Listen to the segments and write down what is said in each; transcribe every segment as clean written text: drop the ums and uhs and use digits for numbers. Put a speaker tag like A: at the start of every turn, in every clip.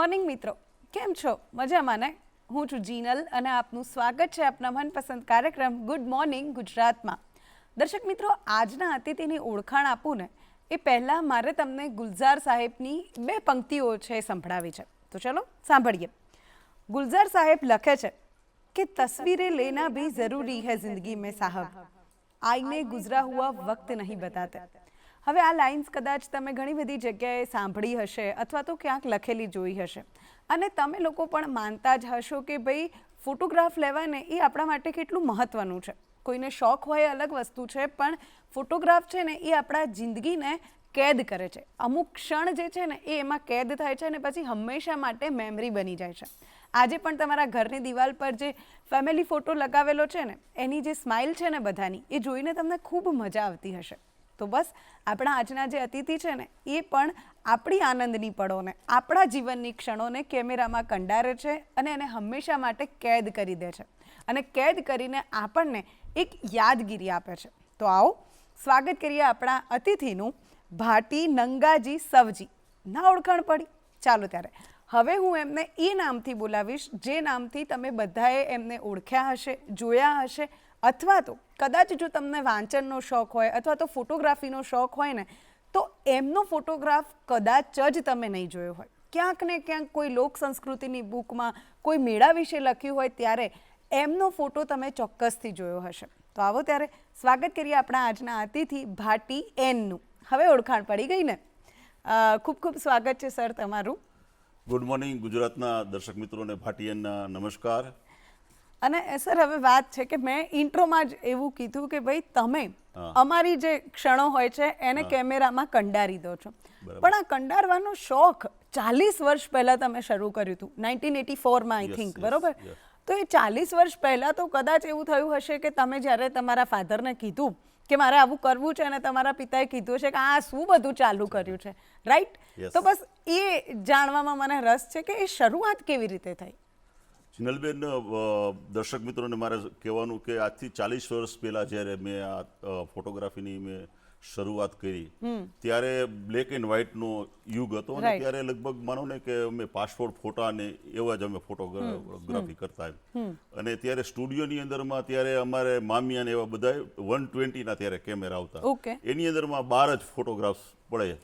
A: Morning મિત્રો, કેમ છો? મજામાં ને? હું છું જીનલ અને આપનું સ્વાગત છે આપના મનપસંદ કાર્યક્રમ ગુડ મોર્નિંગ ગુજરાતમાં. દર્શક મિત્રો, આજના અતિથિની ઓળખાણ આપું ને એ પહેલાં મારે તમને ગુલઝાર સાહેબની બે પંક્તિઓ છે સંભળાવી છે. તો ચલો સાંભળીએ. ગુલઝાર સાહેબ લખે છે कि तस्वीरें लेना भी ज़रूरी है ज़िंदगी में साहब, आईने गुजरा हुआ वक्त नहीं बताते. હવે આ લાઇન્સ કદાચ તમે ઘણી બધી જગ્યાએ સાંભળી હશે અથવા તો ક્યાંક લખેલી જોઈ હશે અને તમે લોકો પણ માનતા જ હશો કે ભાઈ ફોટોગ્રાફ લેવા ને એ આપણા માટે કેટલું મહત્ત્વનું છે. કોઈને શોખ હોય અલગ વસ્તુ છે, પણ ફોટોગ્રાફ છે ને એ આપણા જિંદગીને કેદ કરે છે. અમુક ક્ષણ જે છે ને એ એમાં કેદ થાય છે અને પછી હંમેશા માટે મેમરી બની જાય છે. આજે પણ તમારા ઘરની દિવાલ પર જે ફેમિલી ફોટો લગાવેલો છે ને એની જે સ્માઇલ છે ને બધાની, એ જોઈને તમને ખૂબ મજા આવતી હશે. તો બસ આપણા આજના જે અતિથિ છે ને એ પણ આપણી આનંદની પળોને, આપણા જીવનની ક્ષણોને કેમેરામાં કંડારે છે અને એને હંમેશા માટે કેદ કરી દે છે અને કેદ કરીને આપણને એક યાદગીરી આપે છે. તો આવો સ્વાગત કરીએ આપણા અતિથિનું. ભાટી નંગાજી સવજી. ના ઓળખાણ પડી? ચાલો ત્યારે હવે હું એમને એ નામથી બોલાવીશ જે નામથી તમે બધાએ એમને ઓળખ્યા હશે, જોયા હશે, અથવા તો કદાચ જો તમને વાંચનનો શોખ હોય અથવા તો ફોટોગ્રાફીનો શોખ હોય ને તો એમનો ફોટોગ્રાફ કદાચ જ તમે નહીં જોયો હોય. ક્યાંક ને ક્યાંક કોઈ લોક સંસ્કૃતિની બુકમાં કોઈ મેળા વિશે લખ્યું હોય ત્યારે એમનો ફોટો તમે ચોક્કસથી જોયો હશે. તો આવો ત્યારે સ્વાગત કરીએ આપણા આજના અતિથિ ભાટી એનનું. હવે ઓળખાણ પડી ગઈ ને? ખૂબ ખૂબ સ્વાગત છે સર તમારું.
B: ગુડ મોર્નિંગ ગુજરાતના દર્શક મિત્રોને ભાટીયનના નમસ્કાર.
A: અને સર હવે વાત છે કે મેં ઇન્ટ્રોમાં જ એવું કીધું કે ભાઈ તમે અમારી જે ક્ષણો હોય છે એને કેમેરામાં કંડારી દો છો, પણ આ કંડારવાનો શોખ 40 વર્ષ પહેલાં તમે શરૂ કર્યું હતું 1984માં આઈ થિંક, બરોબર? તો એ 40 વર્ષ પહેલાં તો કદાચ એવું થયું હશે કે તમે જ્યારે તમારા ફાધરને કીધું કે મારે આવું કરવું છે અને તમારા પિતાએ કીધું છે કે આ શું બધું ચાલુ કર્યું છે, રાઈટ? તો બસ એ જાણવામાં મને રસ છે કે એ શરૂઆત કેવી રીતે થઈ.
B: જિનલબેન, દર્શક મિત્રોને મારે કહેવાનું કે આજથી 40 વર્ષ પહેલાં જ્યારે મેં આ ફોટોગ્રાફીની મેં શરૂઆત કરી ત્યારે બ્લેક એન્ડ વ્હાઇટનો યુગ હતો અને ત્યારે લગભગ માનો ને કે અમે પાસપોર્ટ ફોટા ને એવા જ અમે ફોટોગ્રાફી કરતા એમ. અને ત્યારે સ્ટુડિયોની અંદરમાં ત્યારે અમારે મામિયા ને એવા બધા 120ના ત્યારે કેમેરા આવતા, એની અંદરમાં 12 જ ફોટોગ્રાફ્સ પડે.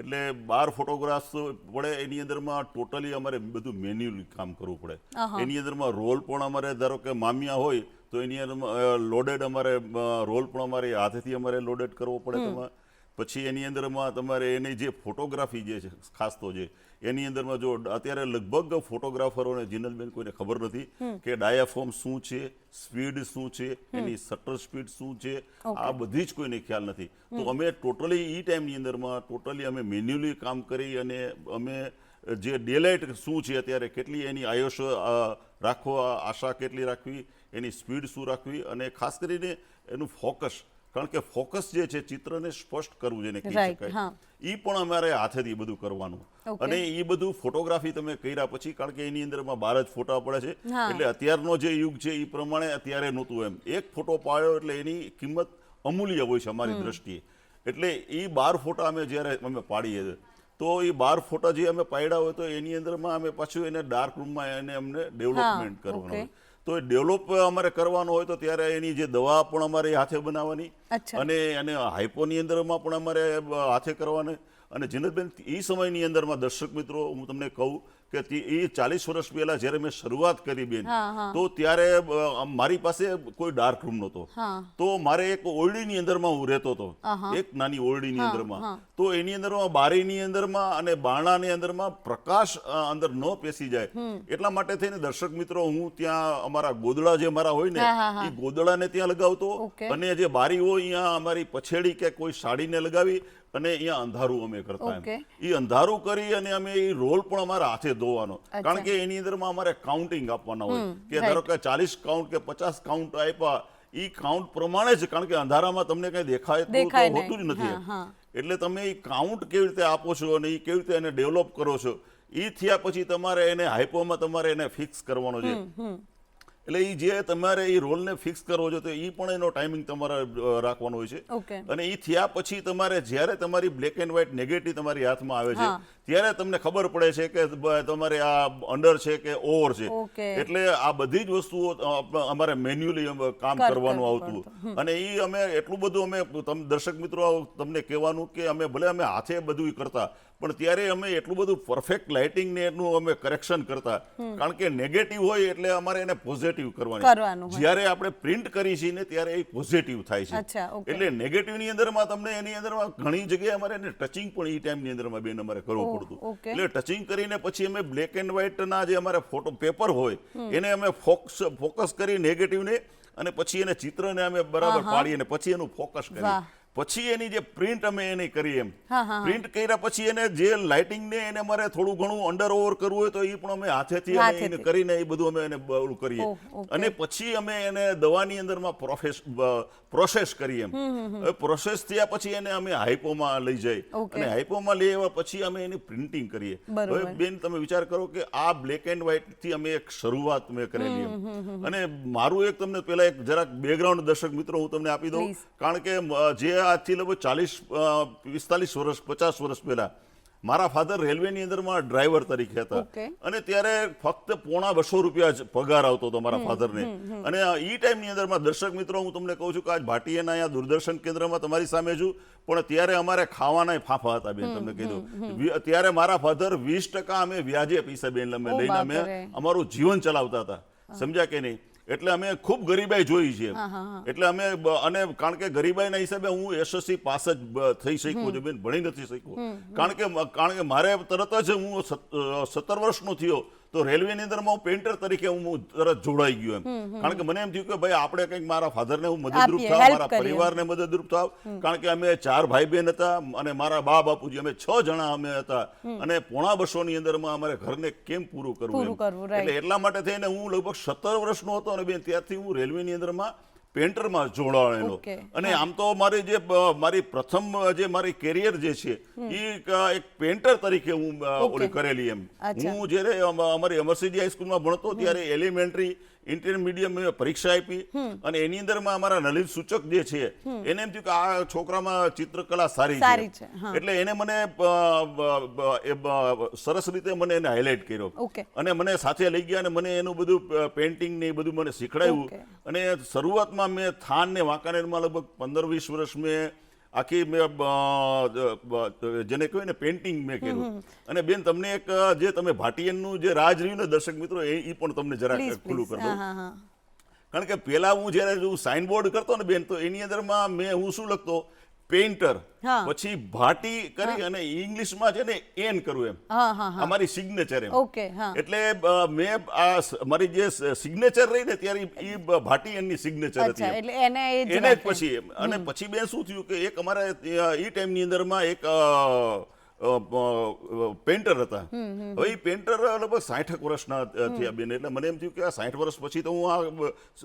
B: એટલે 12 ફોટોગ્રાફ્સ પડે એની અંદરમાં ટોટલી અમારે બધું મેન્યુઅલી કામ કરવું પડે. એની અંદરમાં રોલ પણ અમારે ધારો કે મામિયા હોય તો એની અંદર લોડેડ અમારે રોલ પણ અમારે હાથેથી અમારે લોડેડ કરવો પડે. પછી એની અંદરમાં તમારે એની જે ફોટોગ્રાફી જે છે ખાસ તો જે એની અંદરમાં જો અત્યારે લગભગ ફોટોગ્રાફરોને જિનલબેન કોઈને ખબર નથી કે ડાયાફોર્મ શું છે, સ્પીડ શું છે, એની શટર સ્પીડ શું છે, આ બધી જ કોઈને ખ્યાલ નથી. તો અમે ટોટલી એ ટાઈમની અંદરમાં ટોટલી અમે મેન્યુઅલી કામ કરી અને અમે જે ડેલાઇટ શું છે અત્યારે કેટલી એની આયુષ રાખવા, આશા કેટલી રાખવી, એની સ્પીડ શું રાખવી અને ખાસ કરીને એનું ફોકસ, કારણ કે ફોકસ જે છે ચિત્રને સ્પષ્ટ કરવું જેને કહી શકાય, એ પણ અમારે હાથેથી બધું કરવાનું. અને એ બધું ફોટોગ્રાફી તમે કર્યા પછી, કારણ કે એની અંદરમાં 12 જ ફોટા પડે છે એટલે અત્યારનો જે યુગ છે એ પ્રમાણે અત્યારે નહોતું એમ. એક ફોટો પાડ્યો એટલે એની કિંમત અમૂલ્ય હોય છે અમારી દ્રષ્ટિએ. એટલે એ 12 ફોટા અમે જ્યારે અમે પાડીએ તો એ 12 ફોટા જે અમે પાડ્યા હોય તો એની અંદરમાં અમે પાછું એને ડાર્ક રૂમમાં એને અમને ડેવલપમેન્ટ કરવાનું હોય. તો એ ડેવલપ અમારે કરવાનો હોય તો ત્યારે એની જે દવા પણ અમારે હાથે બનાવવાની અને હાઇપોની અંદરમાં પણ અમારે હાથે કરવાની. અને જિનતબેન, એ સમયની અંદરમાં દર્શક મિત્રો હું તમને કહું કે એ 40 વર્ષ પહેલા જ્યારે મેં શરૂઆત કરી બેન, તો ત્યારે મારી પાસે કોઈ ડાર્ક રૂમ નહોતો. તો મારે એક ઓરડીની અંદરમાં હું રહેતો હતો, એક નાની ઓરડીની અંદરમાં. તો એની અંદરમાં બારીની અંદરમાં અને બારણાની અંદરમાં પ્રકાશ અંદર ન પેસી જાય એટલા માટે થઈને દર્શક મિત્રો હું ત્યાં અમારા ગોદડા જે મારા હોય ને એ ગોદડાને ત્યાં લગાવતો અને જે બારી હોય અહીંયા અમારી પછેડી કે કોઈ સાડીને લગાવી અને અહીંયા અંધારું અમે કરતા એમ. એ અંધારું કરી અને અમે એ રોલ પણ અમારા હાથે ધોવાનો, કારણ કે એની અંદરમાં અમારે કાઉન્ટિંગ આપવાના હોય કે ધારો કે 40 કાઉન્ટ કે 50 કાઉન્ટ આપ્યા એ કાઉન્ટ પ્રમાણે જ, કારણ કે અંધારામાં તમને કઈ દેખાય તો હોતું જ નથી. એટલે તમે એ કાઉન્ટ કેવી રીતે આપો છો અને એ કેવી રીતે એને ડેવલપ કરો છો, એ થયા પછી તમારે એને હાઇપોમાં તમારે એને ફિક્સ કરવાનો છે. એટલે એ જે તમારે એ રોલને ફિક્સ કરવો છે તો એ પણ એનો ટાઈમિંગ તમારે રાખવાનો હોય છે.
A: ઓકે.
B: અને એ થયા પછી તમારે જ્યારે તમારી બ્લેક એન્ડ વ્હાઇટ નેગેટિવ તમારી હાથમાં આવે છે ત્યારે તમને ખબર પડે છે કે તમારે આ અંડર છે કે ઓવર છે.
A: ઓકે.
B: એટલે આ બધી જ વસ્તુઓ અમારે મેન્યુઅલી કામ કરવાનું આવતું. અને એ અમે એટલું બધું અમે દર્શક મિત્રો તમને કહેવાનું કે અમે ભલે અમે હાથે બધું કરતા પણ ત્યારે અમે એટલું બધું પરફેક્ટ લાઇટિંગ ને એનું અમે કરેક્શન કરતા. કારણ કે નેગેટિવ હોય એટલે અમારે એને પોઝિટિવ કરવાનું. જ્યારે આપણે પ્રિન્ટ કરી છીએ ને ત્યારે એ પોઝિટિવ થાય છે. એટલે નેગેટિવ ની અંદરમાં તમને એની અંદરમાં ઘણી જગ્યાએ અમારે એને ટચિંગ પણ એ ટાઈમની અંદરમાં બેન અમારે કરવું પડતું. એટલે ટચિંગ કરીને પછી અમે બ્લેક એન્ડ વ્હાઇટ ના જે અમારે ફોટો પેપર હોય એને અમે ફોકસ કરી નેગેટિવને અને પછી એને ચિત્રને અમે બરાબર પાડીએ અને પછી એનું ફોકસ કરીએ. પછી એની જે પ્રિન્ટ અમે એની કરી એમ પ્રિન્ટ કર્યા પછી એને જે લાઇટિંગ ને એને અમારે થોડું ઘણું અંડર ઓવર કરવું હોય તો એ પણ અમે હાથેથી એને કરીને એ બધું અમે એને ઓલું કરીએ. અને પછી અમે એને દવાની અંદરમાં પ્રોસેસ કરીએ એમ. પ્રોસેસ થયા પછી એને અમે હાઇપોમાં લઈ જઈએ અને હાઇપોમાં લઈ આવ્યા પછી અમે એની પ્રિન્ટિંગ કરીએ. હવે બેન તમે વિચાર કરો કે આ બ્લેક એન્ડ વ્હાઇટ થી અમે એક શરૂઆત મેં કરેલી એમ. અને મારું એક તમને પેલા એક જરાક બેકગ્રાઉન્ડ દર્શક મિત્રો હું તમને આપી દઉં. કારણ કે જે આજથી લગભગ 40-45 વર્ષ 50 વર્ષ પહેલા મારા ફાધર રેલવેની અંદરમાં ડ્રાઈવર તરીકે હતા. અને ત્યારે ફક્ત ₹250 જ પગાર આવતો હતો મારા ફાધરને. અને એ ટાઈમની અંદરમાં દર્શક મિત્રો હું તમને કહું છું કે આજ ભાટીયાના અહીંયા દૂરદર્શન કેન્દ્રમાં તમારી સામે છું પણ ત્યારે અમારે ખાવાના ફાંફા હતા બેન તમને કીધું. ત્યારે મારા ફાધર 20% અમે વ્યાજે પૈસા બેન લઈને અમે અમારું જીવન ચલાવતા હતા. સમજ્યા કે નહીં? એટલે અમે ખૂબ ગરીબાઈ જોઈ છે. એટલે અમે અને કારણ કે ગરીબાઈના હિસાબે હું SSC પાસ જ થઈ શક્યો છું બેન, ભણી નથી શક્યો. કારણ કે મારે તરત જ હું 17 વર્ષનો થયો તો રેલવેની અંદરમાં હું પેન્ટર તરીકે હું તરત જોડાઈ ગયો એમ. કારણ કે મને એમ થયું કે ભાઈ આપણે કંઈક મારા ફાધરને હું મદદરૂપ થાવ, મારા પરિવારને મદદરૂપ થાવ. કારણ કે અમે 4 ભાઈ બહેન હતા અને મારા બાપુજી અમે 6 જણા અમે હતા. અને ₹250 ની અંદરમાં અમારે ઘરને કેમ પૂરું કરવું એટલે એટલા માટે થઈને હું લગભગ 17 વર્ષનો હતો અને બેન ત્યારથી હું રેલવેની અંદરમાં પેન્ટરમાં જોડાયેલો. અને આમ તો મારી પ્રથમ જે મારી કેરિયર જે છે એ એક પેન્ટર તરીકે હું ઓલી કરેલી એમ. હું જ્યારે અમારી અમરસિંહજી હાઈસ્કૂલમાં ભણતો ત્યારે એલિમેન્ટરી ઇન્ટરમીડિયટ મેં પરીક્ષા આપી અને એની અંદરમાં અમારા નલિન સૂચક જે છે એને એમ થયું કે આ છોકરામાં ચિત્રકલા સારી છે. એટલે એને મને સરસ રીતે મને એને હાઇલાઇટ કર્યો અને મને સાથે લઈ ગયા અને મને એનું બધું પેઇન્ટિંગ ને એ બધું મને શીખડાવ્યું. અને શરૂઆતમાં મેં થાન ને વાંકાનેરમાં લગભગ 15-20 વર્ષ મેં આખી જેને કહેવાય ને પેઇન્ટિંગ મેં કર્યું. અને બેન તમને એક જે તમે ભાટિયાનું જે રાજ રહ્યું ને દર્શક મિત્રો એ પણ તમને જરાક ખુલ્લું કરી દઉં. કારણ કે પેલા હું જ્યારે સાઇન બોર્ડ કરતો ને બેન તો એની અંદરમાં હું શું લખતો પેઇન્ટર પછી ભાટી કરી અને ઇંગ્લિશમાં છે ને એન કરું એમ અમારી સિગ્નેચર એમ. એટલે મેં મારી જે સિગ્નેચર રહી ને ત્યારે એ ભાટી એની સિગ્નેચર હતી એને જ પછી અને પછી બેન શું થયું કે એક અમારા એ ટાઈમની અંદરમાં એક પેન્ટર હતા. હવે એ પેન્ટર લગભગ 60 વર્ષના થયા બેન. એટલે મને એમ થયું કે આ 60 વર્ષ પછી તો હું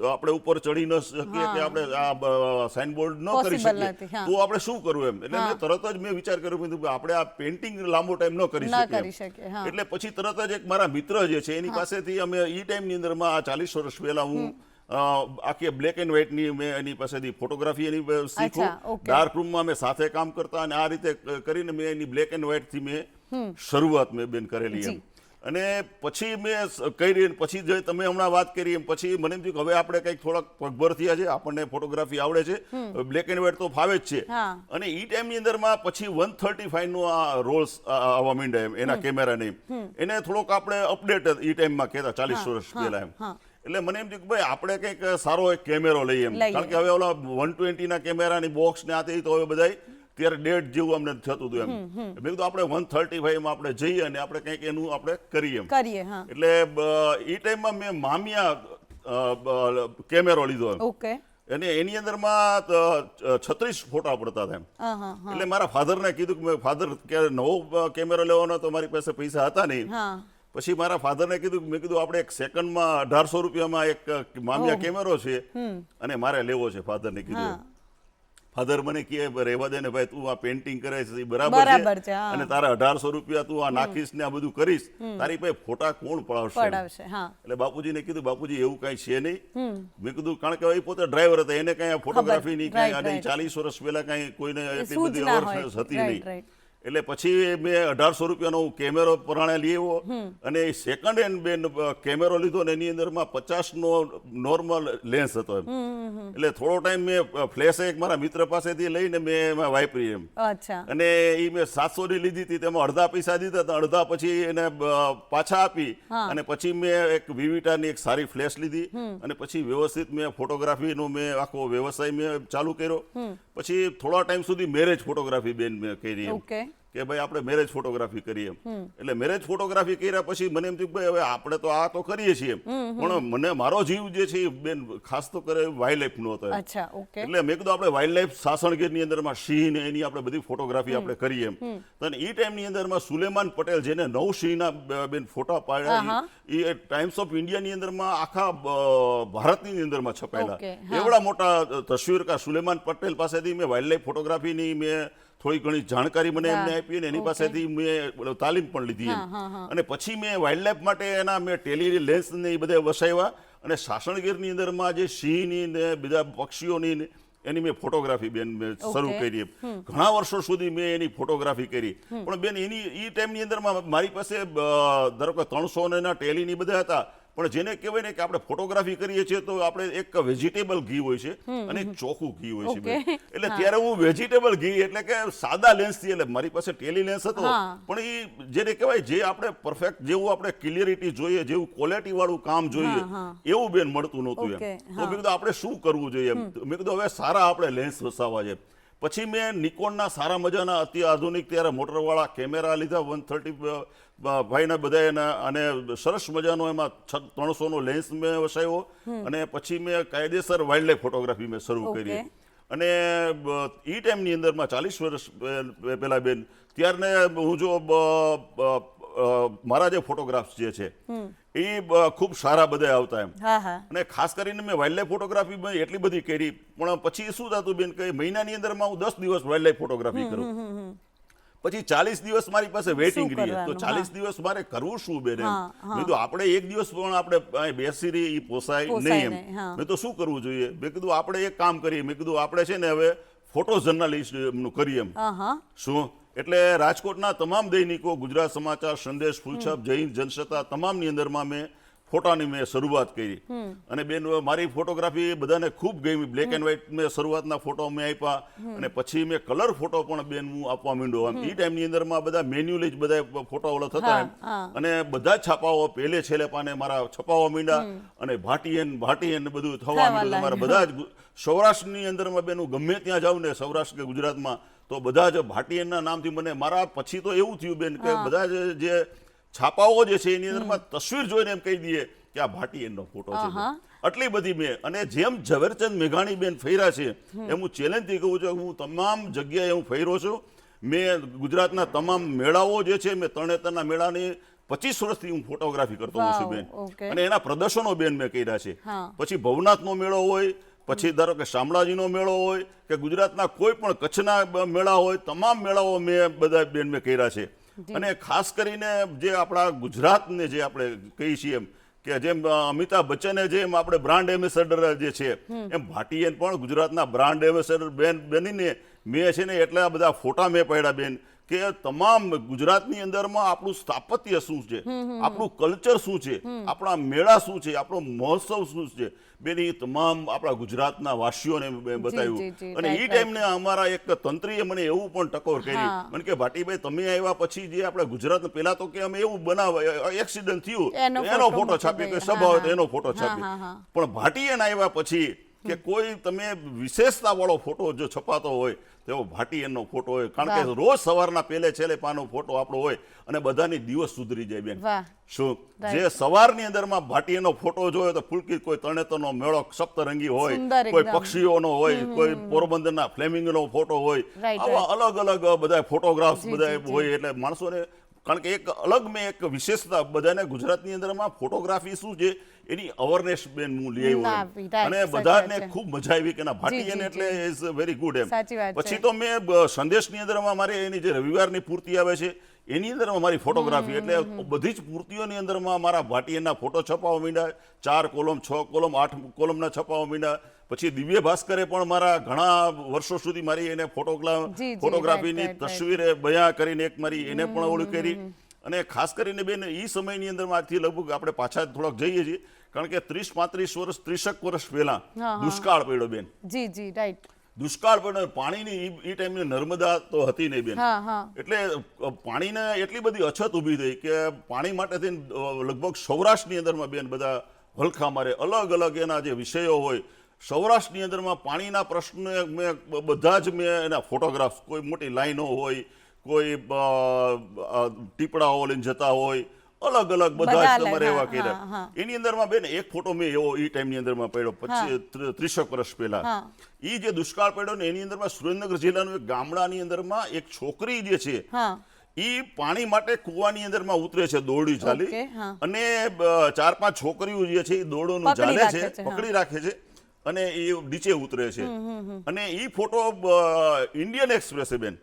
B: આપણે ઉપર ચડી ન શકીએ કે આપણે આ સાઇનબોર્ડ ન કરી શકીએ તો આપણે શું કરવું એમ. એટલે મેં તરત જ મેં વિચાર કર્યો કે આપણે આ પેઇન્ટિંગ લાંબો ટાઈમ ન કરી શકીએ. એટલે પછી તરત જ એક મારા મિત્ર જે છે એની પાસેથી અમે એ ટાઈમની અંદરમાં આ 40 વર્ષ પહેલા હું આખી બ્લેક એન્ડ વ્હાઇટ ની મેં એની પાસેથી ફોટોગ્રાફી એની શીખું. ડાર્ક રૂમમાં અમે સાથે કામ કરતા અને આ રીતે કરીને મેં એની બ્લેક એન્ડ વ્હાઇટ થી મેં શરૂઆત મેં બેન કરેલી એમ. અને પછી મેં કરી પછી જે તમે હમણાં વાત કરી એમ પછી મને એમ થયું કે હવે આપણે કંઈક થોડાક પગભર થયા છે, આપણને ફોટોગ્રાફી આવડે છે, બ્લેક એન્ડ વ્હાઇટ તો ફાવે જ છે. અને એ ટાઈમની અંદરમાં પછી 135 નો આ રોલ્સ આવવા માંડ્યા એમ એના કેમેરાને એને થોડોક આપણે અપડેટ એ ટાઈમમાં કહેતા 40 વર્ષ પહેલા એમ. એટલે મને એમ થયું કે ભાઈ આપણે કંઈક સારો એક કેમેરો લઈએ એમ. કારણ કે હવે ઓલા 120 ના કેમેરાની બોક્સ ને આ તે તો હવે બધાય ત્યારે ડેડ જેવું અમને થતું હતું એમ. મેં કીધું આપણે 135 માં આપણે જઈએ અને આપણે કંઈક એનું આપણે કરીએ એમ. એટલે એ ટાઈમમાં મેં મામિયા કેમેરો લીધો એમ. અને એની અંદરમાં 36 ફોટા પડતા હતા એમ. એટલે મારા ફાધરને કીધું કે ફાધર કે નવો કેમેરો લેવાનો તો મારી પાસે પૈસા હતા નહીં. પછી મારા ફાધરને કીધું મેં કીધું આપણે એક સેકન્ડમાં 1800 રૂપિયામાં એક મામિયા કેમેરો છે અને મારે લેવો છે ફાધરને કીધું. ફાધર મને કહે રહેવા દે ને ભાઈ તું આ પેઇન્ટિંગ કરે છે એ
A: બરાબર
B: બરાબર
A: છે, હા.
B: છે અને તારા 1800 રૂપિયા તું આ નાખીશ ને આ બધું કરીશ, તારી પાસે ફોટા કોણ પડાવશે?
A: પડાવશે, હા.
B: એટલે બાપુજીને કીધું બાપુજી એવું કઈ છે નહીં. મેં કીધું કારણ કે એ પોતે ડ્રાઈવર હતા, એને કઈ ફોટોગ્રાફી ની કઈ અને 40 વર્ષ પહેલા કઈ કોઈને એટલી બધી
A: સૂચના હોય.
B: અવેરનેસ હતી
A: Right,
B: નહીં.
A: right.
B: એટલે પછી મેં 1800 રૂપિયાનો કેમેરો પરાણે લઈ આવ્યો અને સેકન્ડ હેન્ડ બેન કેમેરો લીધો ને એની અંદરમાં 50 નો નોર્મલ લેન્સ હતો એમ. એટલે થોડો ટાઈમ મેં ફ્લેશ એક મારા મિત્ર પાસેથી લઈને મેં એમાં વાપરી એમ.
A: અચ્છા.
B: અને એ મેં 700 ની લીધી હતી, તેમાં અડધા પૈસા દીધા હતા, અડધા પછી એને પાછા આપી અને પછી મેં એક વિવિટાની એક સારી ફ્લેશ લીધી અને પછી વ્યવસ્થિત મેં ફોટોગ્રાફીનો મેં આખો વ્યવસાય મેં ચાલુ કર્યો. પછી થોડા ટાઈમ સુધી મેરેજ ફોટોગ્રાફી બેન મેં કરી એમ.
A: ઓકે.
B: કે ભાઈ આપણે મેરેજ ફોટોગ્રાફી કરીએ એમ. એટલે મેરેજ ફોટોગ્રાફી કર્યા પછી મને એમ થયું કે ભાઈ હવે આપણે તો આ તો કરીએ છીએ પણ મને મારો જીવ જે છે એ બેન ખાસ તો કરે વાઇલ્ડ લાઈફ નો હતો એમ.
A: અચ્છા, ઓકે.
B: એટલે મેં કીધું આપણે વાઇલ્ડ લાઈફ સાસણગીરની અંદરમાં સિંહ ને એની આપણે બધી ફોટોગ્રાફી આપણે કરીએ એમ. તો એ ટાઈમની અંદરમાં સુલેમાન પટેલ જેને 9 સિંહના બેન ફોટા પાડ્યા એ ટાઈમ્સ ઓફ ઇન્ડિયાની અંદરમાં આખા ભારતની અંદરમાં છપાયેલા
A: Okay,
B: એવડા મોટા તસવીરકાર સુલેમાન પટેલ પાસેથી મેં વાઇલ્ડ લાઈફ ફોટોગ્રાફીની મેં થોડી ઘણી જાણકારી મને એમને આપી અને એની પાસેથી મેં તાલીમ પણ લીધી એમ. અને પછી મેં વાઇલ્ડ લાઈફ માટે એના મેં ટેલી લેન્સ ને એ બધા વસાવ્યા અને સાસણગીરની અંદરમાં જે સિંહની ને બીજા પક્ષીઓની ને એની મેં ફોટોગ્રાફી બેન મેં શરૂ કરી એમ. ઘણા વર્ષો સુધી મેં એની ફોટોગ્રાફી કરી પણ બેન એની એ ટાઈમની અંદરમાં મારી પાસે ધારો કે 300 ના ટેલીની બધા હતા પણ જેને કહેવાય ને કે આપણે ફોટોગ્રાફી કરીએ છીએ તો આપણે એક વેજીટેબલ ઘી હોય છે અને એક ચોખ્ખું ઘી હોય છે બેન. એટલે ત્યારે હું વેજીટેબલ ઘી એટલે કે સાદા લેન્સ થી, એટલે મારી પાસે ટેલી લેન્સ હતો પણ એ જેને કહેવાય જે આપણે પરફેક્ટ જેવું આપણે ક્લિયરિટી જોઈએ, જેવું ક્વોલિટી વાળું કામ જોઈએ એવું બેન મળતું નહોતું એમ. તો મેં કીધું આપણે શું કરવું જોઈએ એમ. મેં કીધું હવે સારા આપણે લેન્સ વસાવવા છે. પછી મેં નિકોનના સારા મજાના અતિ આધુનિક ત્યારે મોટરવાળા કેમેરા લીધા 130 ભાઈના બધા એના અને સરસ મજાનો એમાં 300 નો લેન્સ મેં વસાવ્યો અને પછી મેં કાયદેસર વાઇલ્ડ લાઈફ ફોટોગ્રાફી મેં શરૂ કરી. અને એ ટાઈમની અંદરમાં 40 વર્ષ પહેલા બેન ત્યારને હું જો મારા જે ફોટોગ્રાફ્સ જે છે એ ખૂબ સારા બધા આવતા એમ. અને ખાસ કરીને મેં વાઇલ્ડ લાઈફ ફોટોગ્રાફી એટલી બધી કરી પણ પછી શું થતું બેન કે મહિનાની અંદરમાં હું 10 દિવસ વાઇલ્ડ લાઈફ ફોટોગ્રાફી કરું, પછી 40 દિવસ મારી પાસે વેઇટિંગ રહી. તો 40 દિવસ મારે કરવું શું બેન એમ. મેં તો આપણે એક દિવસ પણ આપણે બેસી રહી પોસાય નહીં એમ. મેં તો શું કરવું જોઈએ? મેં કીધું આપણે એક કામ કરીએ. મેં કીધું આપણે છે ને હવે ફોટો જર્નાલિસ્ટ કરીએ એમ. શું એટલે રાજકોટના તમામ દૈનિકો, ગુજરાત સમાચાર, સંદેશ, ફૂલછાપ, જૈન, જનસત્તા તમામની અંદરમાં મેં ફોટાની મેં શરૂઆત કરી. અને બેન મારી ફોટોગ્રાફી બધાને ખૂબ ગમી. બ્લેક એન્ડ વ્હાઇટ મેં શરૂઆતના ફોટો મેં આપ્યા અને પછી મેં કલર ફોટો પણ બેન હું આપવા માંડ્યો. આમ એ ટાઈમની અંદરમાં બધા મેન્યુઅલી જ બધા ફોટો થતા એમ. અને બધા જ છાપાઓ પહેલે છેલ્લે પાને મારા છપાવવા માંડ્યા અને ભાટીયન બધું થવા માંડ્યું. મારા બધા જ સૌરાષ્ટ્રની અંદરમાં બેન હું ગમે ત્યાં જાઉં ને સૌરાષ્ટ્ર કે ગુજરાતમાં તો બધા જ ભાટીયનના નામથી મને મારા પછી તો એવું થયું બેન કે બધા જે છાપાઓ જે છે એની અંદરમાં તસવીર જોઈને એમ કહી દઈએ કે આ ભાટીયનનો ફોટો છે. આટલી બધી મેં અને જેમ ઝવેરચંદ મેઘાણી બેન ફર્યા છે એમ હું ચેલેન્જથી કહું છું હું તમામ જગ્યાએ હું ફર્યો છું. મેં ગુજરાતના તમામ મેળાઓ જે છે મેં તરણેતરના મેળાની 25 વર્ષથી હું ફોટોગ્રાફી કરતો હોઉં છું બેન. અને એના પ્રદર્શનો બેન મેં કર્યા છે. પછી ભવનાથનો મેળો હોય, પછી ધારો કે શામળાજીનો મેળો હોય કે ગુજરાતના કોઈ પણ કચ્છના મેળા હોય, તમામ મેળાઓ મેં બધા બેન મેં કર્યા છે. અને ખાસ કરીને જે આપણા ગુજરાતને જે આપણે કહીએ છીએ એમ કે જેમ અમિતાભ બચ્ચને જેમ આપણે બ્રાન્ડ એમ્બેસેડર જે છે એમ ભાટીયન પણ ગુજરાતના બ્રાન્ડ એમ્બેસેડર બેન બનીને મેં છે ને એટલા બધા ફોટા મેં પાડ્યા બેન કે તમામ ગુજરાતની અંદરમાં આપણું સ્થાપત્ય શું છે, આપણું કલ્ચર શું છે, આપણા મેળા શું છે, આપણો મહોત્સવ શું છે બેન એ તમામ આપણા ગુજરાતના વાસીઓને બતાવ્યું. અને એ ટાઈમને અમારા એક તંત્રીએ મને એવું પણ ટકોર કરી મને કે ભાટીભાઈ તમે આવ્યા પછી જે આપણે ગુજરાત પહેલા તો કે અમે એવું બનાવ એક્સિડન્ટ થયું એનો ફોટો છાપી, કોઈ સભા હોય તો એનો ફોટો છાપી. પણ ભાટીયન આવ્યા પછી કે કોઈ તમે વિશેષતા વાળો ફોટો જો છપાતો હોય તેવો ભાટીયનનો ફોટો હોય. કારણ કે રોજ સવારના પહેલે છેલ્લે પાનો ફોટો આપણો હોય અને બધાની દિવસ સુધરી જાય બેન. શું જે સવારની અંદરમાં ભાટીયનનો ફોટો જોયો તો પુલકિત કોઈ તરણેતરનો મેળો સપ્તરંગી હોય, કોઈ પક્ષીઓનો હોય, કોઈ પોરબંદરના ફ્લેમિંગનો ફોટો હોય, આવા અલગ અલગ બધા ફોટોગ્રાફ્સ બધા હોય. એટલે માણસોને કારણ કે એક અલગ મેં એક વિશેષતા બધાને ગુજરાતની અંદરમાં ફોટોગ્રાફી શું છે એની અવેરનેસ બેન હું લઈ
A: ના,
B: આવ્યો
A: right,
B: અને
A: સાચી
B: બધાને
A: વાત છે.
B: ખૂબ મજા આવી કે ના ભાટિયન
A: જી,
B: એટલે ઇઝ વેરી ગુડ એમ.
A: સાચી વાત છે.
B: પછી તો મેં સંદેશની અંદરમાં મારે એની જે રવિવારની પૂર્તિ આવે છે એની અંદરમાં મારી ફોટોગ્રાફી એટલે બધી જ પૂર્તિઓની અંદરમાં મારા ભાટિયાના ફોટો છપાવવા માંડ્યા, 4 કોલમ 6 કોલમ 8 કોલમના છપાવવા માંડ્યા. પછી દિવ્ય ભાસ્કરે પણ મારા ઘણા વર્ષો સુધી મારી એને
A: જી,
B: ફોટોગ્રાફીની
A: right.
B: તસવીરે બયા કરીને એક મારી એને પણ ઓળી કરી. અને ખાસ કરીને બેન એ સમયની અંદરમાં આજથી લગભગ આપણે પાછા થોડાક જઈએ છીએ કારણ કે 30-35 વર્ષ 30 વર્ષ પહેલા દુષ્કાળ પડ્યો બેન.
A: જી રાઈટ.
B: દુષ્કાળ પડ્યો, પાણીની એ ટાઈમે નર્મદા તો હતી નહીં બેન. એટલે પાણીને એટલી બધી અછત ઊભી થઈ કે પાણી માટે થઈને લગભગ સૌરાષ્ટ્રની અંદરમાં બેન બધા વલખા મારે અલગ અલગ એના જે વિષયો હોય. સૌરાષ્ટ્રની અંદરમાં પાણીના પ્રશ્ન મેં બધા જ મેં એના ફોટોગ્રાફ્સ, કોઈ મોટી લાઈનો હોય, કોઈ ટીપડાઓ લઈને જતા હોય, અલગ અલગ બધા જ તમારે એવા કર્યા. એની અંદરમાં બેન એક ફોટો મેં એવો એ ટાઈમની અંદરમાં પડ્યો 30 વર્ષ પહેલા. એ જે દુષ્કાળ પડ્યો ને એની અંદરમાં સુરેન્દ્રનગર જિલ્લાનું એક ગામડાની અંદરમાં એક છોકરી જે છે એ પાણી માટે કુવાની અંદરમાં ઉતરે છે દોરડી ચાલી અને 4-5 છોકરીઓ જે છે એ દોરડોનું ચાલે છે, પકડી રાખે છે અને એ નીચે ઉતરે છે. અને એ ફોટો ઇન્ડિયન એક્સપ્રેસે બેન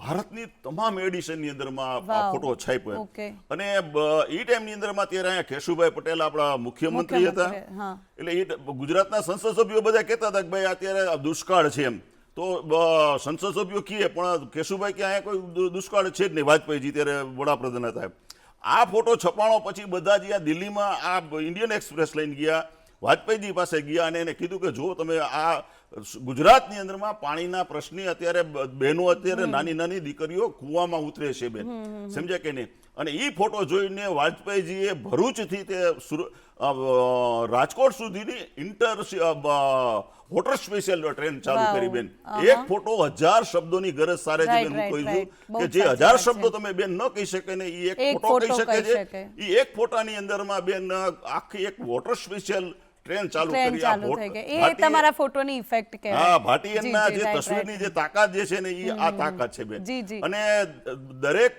B: ભારતની તમામ એડિશનની અંદરમાં આ ફોટો છાપ્યો. અને એ ટાઈમની અંદરમાં ત્યારે અહીંયા કેશુભાઈ પટેલ આપણા મુખ્યમંત્રી હતા. એટલે એ ગુજરાતના સંસદ સભ્યો બધા કહેતા હતા કે ભાઈ અત્યારે દુષ્કાળ છે એમ. તો સંસદ સભ્યો કીએ પણ કેશુભાઈ કે અહીંયા કોઈ દુષ્કાળ છે જ નહીં. વાજપેયીજી ત્યારે વડાપ્રધાન હતા. આ ફોટો છપાણો પછી બધા જ્યાં દિલ્હીમાં આ ઇન્ડિયન એક્સપ્રેસ લઈને ગયા, વાજપેયીજી પાસે ગયા અને એને કીધું કે જો તમે આ ગુજરાતની અંદરમાં પાણીના પ્રશ્ને અત્યારે બહેનો, અત્યારે નાની નાની દીકરીઓ કૂવામાં ઉતરે છે બેન, સમજ્યા કે નહીં. અને એ ફોટો જોઈને વાજપેયીજીએ ભરૂચથી તે રાજકોટ સુધીની વોટર સ્પેશિયલ ટ્રેન ચાલુ કરી બેન. એક ફોટો 1000 શબ્દોની ગરજ સારે છે બેન. હું કહી દઉં કે જે 1000 શબ્દો તમે બેન ન કહી શકે ને એ એક ફોટો કહી શકે છે. એ એક ફોટાની અંદરમાં બેન આખી એક વોટર સ્પેશિયલ ટ્રેન ચાલુ કરી.
A: એ તમારા ફોટોની ઇફેક્ટ કહેવાય.
B: હા, ભાટિયાના જે તસવીરની જે તાકાત જે છે ને એ આ તાકાત છે બેન. અને દરેક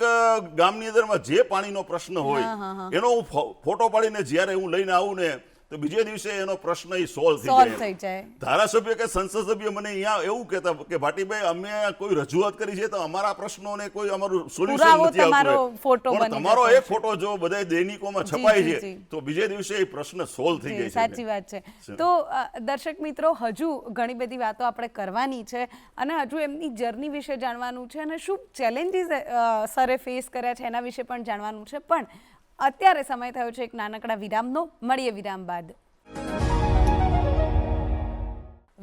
B: ગામની અંદરમાં જે પાણીનો પ્રશ્ન હોય એનો હું ફોટો પાડીને જ્યારે હું લઈને આવું ને તો બીજે દિવસે એનો પ્રશ્ન સોલ્વ થઈ જાય. ધારાસભ્ય કે સંસદ સભ્ય મને અહીંયા એવું કહેતા કે ભાટીભાઈ અમે કોઈ રજૂઆત કરી છે તો અમારા પ્રશ્નોને કોઈ અમારું સોલ્યુશન નથી આવતું, પણ તમારો એક ફોટો જો બધા દૈનિકોમાં છપાય છે તો બીજે દિવસે એ પ્રશ્ન સોલ્વ થઈ જાય છે.
A: સાચી વાત છે. તો દર્શક મિત્રો, હજુ ઘણી બધી વાતો આપણે કરવાની છે અને હજુ એમની જર્ની વિશે જાણવાનું છે અને શું ચેલેન્જીસ સરે ફેસ કર્યા છે એના વિશે પણ જાણવાનું છે. પણ અત્યારે સમય થયો છે એક નાનકડા વિરામનો. મળીએ વિરામ બાદ.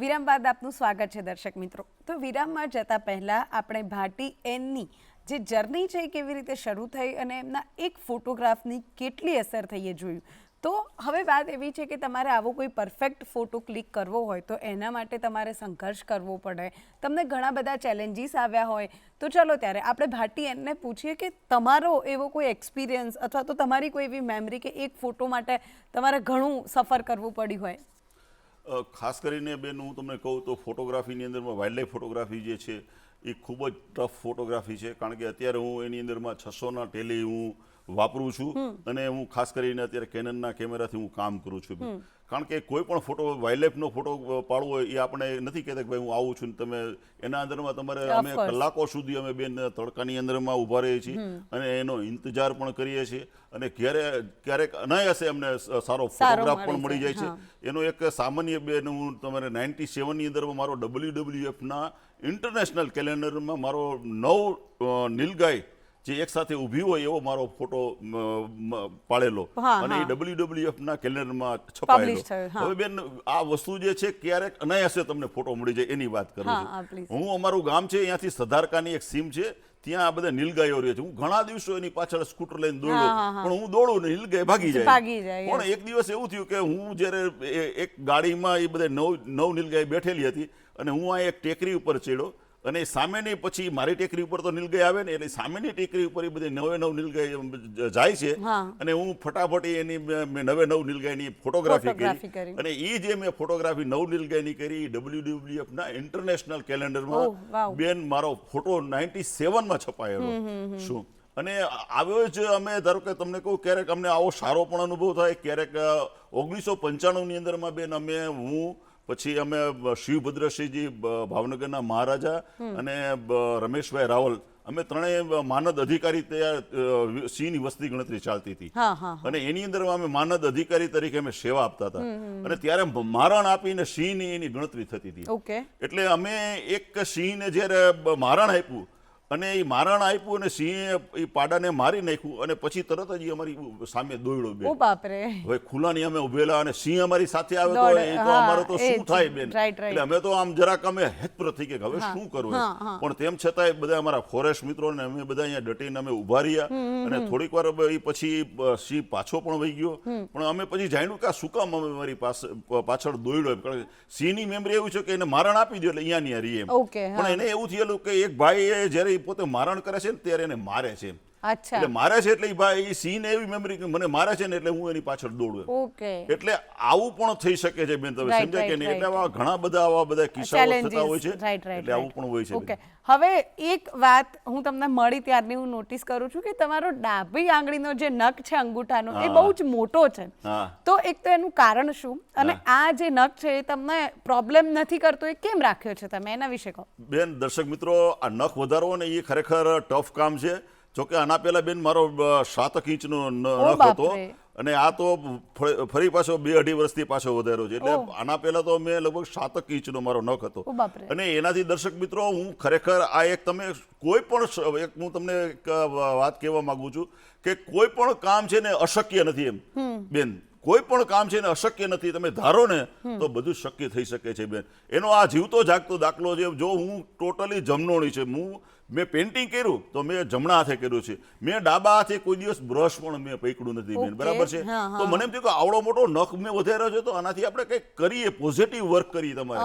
A: વિરામ બાદ આપનું સ્વાગત છે દર્શક મિત્રો. તો વિરામમાં જતા પહેલા આપણે ભાટી એનની જે જર્ની છે એ કેવી રીતે શરૂ થઈ અને એમના એક ફોટોગ્રાફની કેટલી અસર થઈ એ જોયું. તો હવે વાત એવી છે કે તમારે આવો કોઈ પરફેક્ટ ફોટો ક્લિક કરવો હોય તો એના માટે તમારે સંઘર્ષ કરવો પડે, તમને ઘણા બધા ચેલેન્જીસ આવ્યા હોય. તો ચલો ત્યારે આપણે ભાટી એનને પૂછીએ કે તમારો એવો કોઈ એક્સપિરિયન્સ અથવા તો તમારી કોઈ એવી મેમરી કે એક ફોટો માટે તમારે ઘણું સફર કરવું પડ્યું હોય.
B: ખાસ કરીને બેન હું તમને કહું તો ફોટોગ્રાફીની અંદરમાં વાઇલ્ડલાઇફ ફોટોગ્રાફી જે છે એ ખૂબ જ ટફ ફોટોગ્રાફી છે. કારણ કે અત્યારે હું એની અંદરમાં 600ના ટેલી હું વાપરું છું અને હું ખાસ કરીને અત્યારે કેનનના કેમેરાથી હું કામ કરું છું. કારણ કે કોઈ પણ ફોટો વાઇલ્ડલાઇફનો ફોટો પાડવો હોય એ આપણે નથી કહેતા કે ભાઈ હું આવું છું ને તમે એના અંદરમાં તમારે અમે કલાકો સુધી અમે બેન તડકાની અંદરમાં ઊભા રહીએ છીએ અને એનો ઇંતજાર પણ કરીએ છીએ અને ક્યારેક અનાયાસે અમને સારો ફોટોગ્રાફ પણ મળી જાય છે. એનો એક સામાન્ય બેન હું તમારે 97ની અંદરમાં મારો WWFના ઇન્ટરનેશનલ કેલેન્ડરમાં મારો 9 નીલગાય જે એક સાથે ઊભી હોય એવો મારો ફોટો પાડેલો અને એ WWFના કેલેન્ડરમાં છપાયેલો. હવે બેન આ વસ્તુ જે છે ક્યારેક અનાયાસે તમને ફોટો મળી જાય એની વાત કરું છું. હું અમારું ગામ છે અહીંયાથી સધારકાની એક સીમ છે, ત્યાં આ બધા નીલગાયો રહે છે. હું ઘણા દિવસો એની પાછળ સ્કૂટર લઈને દોડું પણ હું દોડું ને નીલગાય ભાગી જાય. પણ એક દિવસ એવું થયું કે હું જ્યારે એક ગાડીમાં એ બધા 9 નીલગાય બેઠેલી હતી અને હું આ એક ટેકરી ઉપર ચડ્યો અને સામેની પછી મારી ટેકરી ઉપર તો નીલગાય આવે ને એટલે સામેની ટેકરી ઉપર એ બધી 9 નીલગાય જાય છે અને હું ફટાફટ એની 9 નીલગાયની ફોટોગ્રાફી કરી અને એ જે મેં ફોટોગ્રાફી 9 નીલગાયની કરી WWFના ઇન્ટરનેશનલ કેલેન્ડરમાં બેન મારો ફોટો 97માં છપાયેલો શું. અને આવ્યો જ અમે ધારો કે તમને કહું ક્યારેક અમને આવો સારો પણ અનુભવ થાય. ક્યારેક 1995ની અંદરમાં બેન હું પછી અમે શિવભદ્રસિંહજી ભાવનગરના મહારાજા અને રમેશભાઈ રાવલ અમે ત્રણેય માનદ અધિકારી સિંહની વસ્તી ગણતરી ચાલતી હતી અને એની અંદર અમે માનદ અધિકારી તરીકે અમે સેવા આપતા હતા અને ત્યારે મારણ આપીને સિંહની એની ગણતરી થતી હતી. એટલે અમે એક સિંહને જ્યારે મારણ આપ્યું અને એ મારણ આપ્યું અને સિંહે એ પાડાને મારી નાખ્યું અને પછી તરત જ અમારી સામે દોડ્યો બેન. હવે ખુલ્લાની અમે ઉભેલા અને સિંહ અમારી સાથે આવે તો એ તો અમારો તો શું થાય બેન. એટલે અમે તો આમ જરાક અમે હેતપ્રત થઈ ગયા હવે શું કરવું, પણ તેમ છતાંય બધા અમારા ફોરેસ્ટ મિત્રો ને અમે બધા અહીંયા ડટીને અમે ઉભા રહ્યા અને થોડીક વાર પછી સિંહ પાછો પણ વહી ગયો. પણ અમે પછી જાણ્યું કે આ શું કામ અમે મારી પાછળ દોડ્યો એમ. કારણ કે સિંહની મેમરી એવું છે કે એને મારણ આપી દો એટલે અહીંયા ની હારી એમ. પણ એને એવું થયેલું કે એક ભાઈ જયારે પોતે મારણ કરે છે ને ત્યારે એને મારે છે એટલે મારે છે એટલે ભાઈ સિંહને એવી મેમરી કે મને મારે છે ને એટલે હું એની પાછળ દોડું. એટલે આવું પણ થઈ શકે છે બેન, તમે સમજાય કે નહીં. એટલે ઘણા બધા આવા બધા કિસ્સાઓ થતા હોય છે એટલે આવું પણ હોય છે.
A: હવે એક વાત હું તમને મળી ત્યારની હું નોટિસ કરું છું કે તમારો ડાબી આંગળીનો જે નખ છે અંગૂઠાનો એ બહુ જ મોટો છે. તો એક તો એનું કારણ શું અને આ જે નખ છે એ તમને પ્રોબ્લેમ નથી કરતો એ કેમ રાખ્યો છે તમે, એના વિશે કહો
B: બેન. દર્શક મિત્રો, આ નખ વધારવો ને એ ખરેખર ટફ કામ છે. જોકે આના પહેલા બેન મારો 7 ઇંચનો નખ હતો અને આ તો ફરી પાછો 2-2.5 વર્ષથી પાછો વધાર્યો છે. એટલે આના પહેલા તો મેં લગભગ 7 ઇંચનો મારો નખ હતો અને એનાથી દર્શક મિત્રો હું ખરેખર આ એક તમે કોઈ પણ એક હું તમને વાત કહેવા માંગુ છું કે કોઈ પણ કામ છે ને અશક્ય નથી એમ બેન. કોઈ પણ કામ છે ને અશક્ય નથી. તમે ધારો ને તો બધું શક્ય થઈ શકે છે બેન. એનો આ જીવતો જાગતો દાખલો છે. જો હું ટોટલી જમણોણી છે, મેં પેઇન્ટિંગ કર્યું તો મેં જમણા હાથે કર્યું છે. મેં ડાબા હાથે કોઈ દિવસ બ્રશ પણ મેં પકડ્યું નથી બેન, બરાબર છે. તો મને એમ થયું કે આવડો મોટો નખ મેં વધાર્યો છે તો આનાથી આપણે કંઈક કરીએ, પોઝિટિવ વર્ક કરીએ તમારે,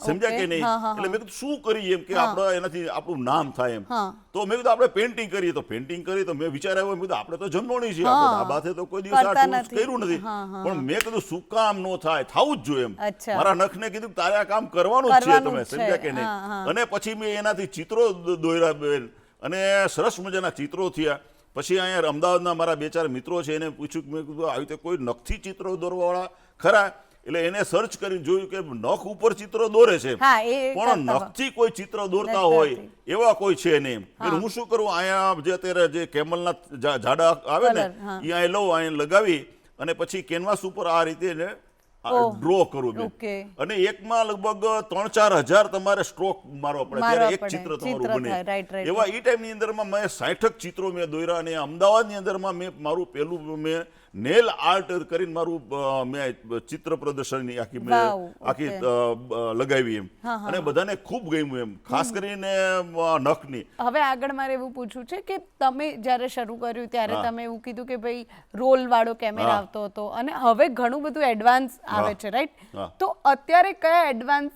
B: સમજ્યા કે નહીં. એટલે મેં કીધું શું કરીએ એમ કે આપણે એનાથી આપણું નામ થાય એમ. તો મેં કીધું આપણે પેઇન્ટિંગ કરીએ. તો પેઇન્ટિંગ કરી તો મેં વિચાર આવ્યો, મેં કીધું આપણે તો જમણોણી છીએ, આપણે ડાબા હાથે તો કોઈ દિવસ આ કર્યું નથી. પણ મેં કીધું શું કામ ન થાય, થવું જ જોઈએ એમ. મારા નખને કીધું તારે આ કામ કરવાનું જ છે, તમે સમજ્યા કે નહીં. અને પછી મેં એનાથી ચિત્રો દોર્યા બેન અને સરસ મજાના ચિત્રો થયા. પછી અહીંયા અમદાવાદના મારા 2-4 મિત્રો છે, એને પૂછ્યું, મેં કીધું આવી રીતે કોઈ નખથી ચિત્રો દોરવાવાળા ખરા? એટલે એને સર્ચ કરીને જોયું કે નખ ઉપર ચિત્રો દોરે છે પણ નખથી કોઈ ચિત્ર દોરતા હોય એવા કોઈ છે નહીં. હું શું કરું, અહીંયા જે અત્યારે જે કેમલના ઝાડા આવે ને એ અહીંયા લઉં, અહીંયા લગાવી અને પછી કેનવાસ ઉપર આ રીતે ડ્રો કરું બેન. અને એકમાં લગભગ 3-4 હજાર તમારે સ્ટ્રોક મારવા પડે ત્યારે એક ચિત્ર તમારું બને. એવા એ ટાઈમની અંદરમાં મેં 60 ચિત્રો મેં દોર્યા અને અમદાવાદની અંદરમાં મેં મારું પહેલું મેં નેલ આર્ટ કરીને મારું મેં ચિત્ર પ્રદર્શનની આખી લગાવી એમ. અને બધાને ખૂબ ગમ્યું એમ, ખાસ કરીને નખની.
A: હવે આગળ મારે એવું પૂછવું છે કે તમે જ્યારે શરૂ કર્યું ત્યારે તમે એવું કીધું કે ભાઈ રોલ વાળો કેમેરા આવતો હતો અને હવે ઘણું બધું એડવાન્સ આવે છે, રાઈટ? તો અત્યારે કયા એડવાન્સ